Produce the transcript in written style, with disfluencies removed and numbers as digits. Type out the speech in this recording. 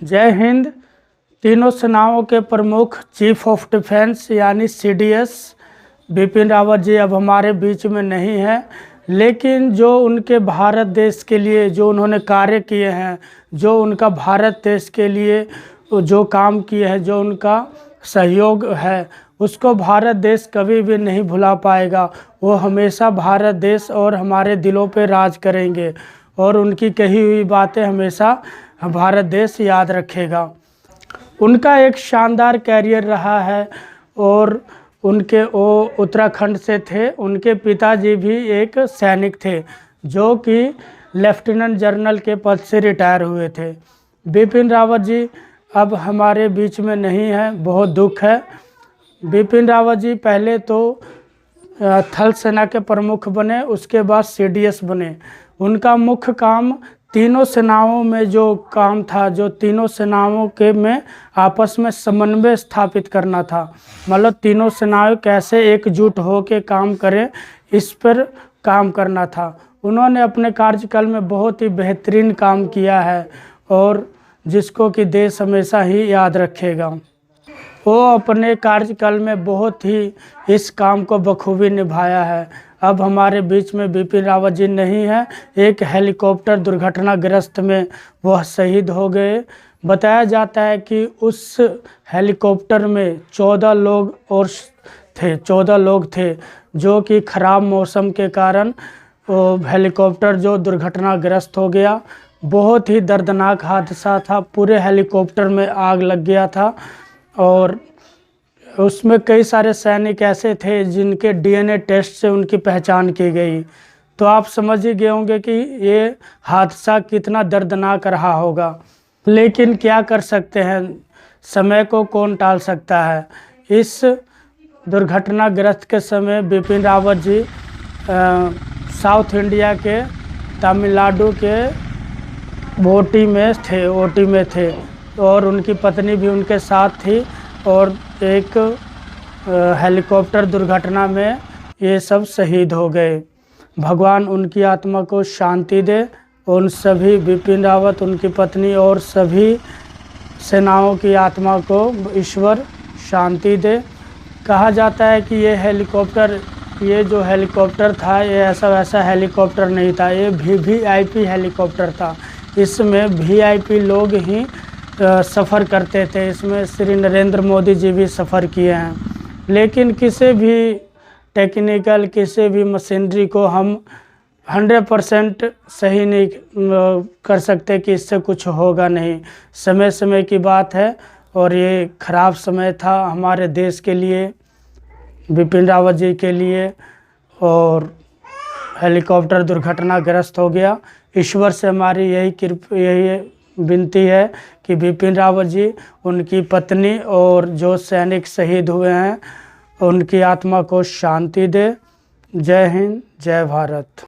जय हिंद। तीनों सेनाओं के प्रमुख चीफ ऑफ डिफेंस यानी सीडीएस बिपिन रावत जी अब हमारे बीच में नहीं है, लेकिन जो उनके भारत देश के लिए जो उन्होंने कार्य किए हैं, जो उनका भारत देश के लिए जो काम किए हैं, जो उनका सहयोग है, उसको भारत देश कभी भी नहीं भुला पाएगा। वो हमेशा भारत देश और हमारे दिलों पे राज करेंगे और उनकी कही हुई बातें हमेशा भारत देश याद रखेगा। उनका एक शानदार कैरियर रहा है और उनके वो उत्तराखंड से थे। उनके पिताजी भी एक सैनिक थे जो कि लेफ्टिनेंट जनरल के पद से रिटायर हुए थे। बिपिन रावत जी अब हमारे बीच में नहीं है, बहुत दुख है। बिपिन रावत जी पहले तो थल सेना के प्रमुख बने, उसके बाद सीडीएस बने। उनका मुख्य काम तीनों सेनाओं में जो काम था, जो तीनों सेनाओं के में आपस में समन्वय स्थापित करना था, मतलब तीनों सेनाएं कैसे एकजुट हो के काम करें, इस पर काम करना था। उन्होंने अपने कार्यकाल में बहुत ही बेहतरीन काम किया है और जिसको कि देश हमेशा ही याद रखेगा। वो अपने कार्यकाल में बहुत ही इस काम को बखूबी निभाया है। अब हमारे बीच में बिपिन रावत जी नहीं है। एक हेलीकॉप्टर दुर्घटनाग्रस्त में वह शहीद हो गए। बताया जाता है कि उस हेलीकॉप्टर में 14 लोग थे जो कि ख़राब मौसम के कारण हेलीकॉप्टर जो दुर्घटनाग्रस्त हो गया। बहुत ही दर्दनाक हादसा था, पूरे हेलीकॉप्टर में आग लग गया था और उसमें कई सारे सैनिक ऐसे थे जिनके डीएनए टेस्ट से उनकी पहचान की गई। तो आप समझ ही गए होंगे कि ये हादसा कितना दर्दनाक रहा होगा। लेकिन क्या कर सकते हैं, समय को कौन टाल सकता है। इस दुर्घटनाग्रस्त के समय बिपिन रावत जी साउथ इंडिया के तमिलनाडु के ओटी में थे और उनकी पत्नी भी उनके साथ थी और एक हेलीकॉप्टर दुर्घटना में ये सब शहीद हो गए। भगवान उनकी आत्मा को शांति दे। उन सभी बिपिन रावत, उनकी पत्नी और सभी सेनाओं की आत्मा को ईश्वर शांति दे। कहा जाता है कि ये जो हेलीकॉप्टर था, ये ऐसा वैसा हेलीकॉप्टर नहीं था, ये वीवीआईपी हेलीकॉप्टर था। इसमें वीआईपी लोग ही सफ़र करते थे। इसमें श्री नरेंद्र मोदी जी भी सफ़र किए हैं। लेकिन किसी भी टेक्निकल, किसी भी मशीनरी को हम 100% सही नहीं कर सकते कि इससे कुछ होगा नहीं। समय समय की बात है और ये ख़राब समय था हमारे देश के लिए, बिपिन रावत जी के लिए, और हेलीकॉप्टर दुर्घटनाग्रस्त हो गया। ईश्वर से हमारी यही विनती है कि बिपिन रावत जी, उनकी पत्नी और जो सैनिक शहीद हुए हैं, उनकी आत्मा को शांति दे। जय हिंद, जय भारत।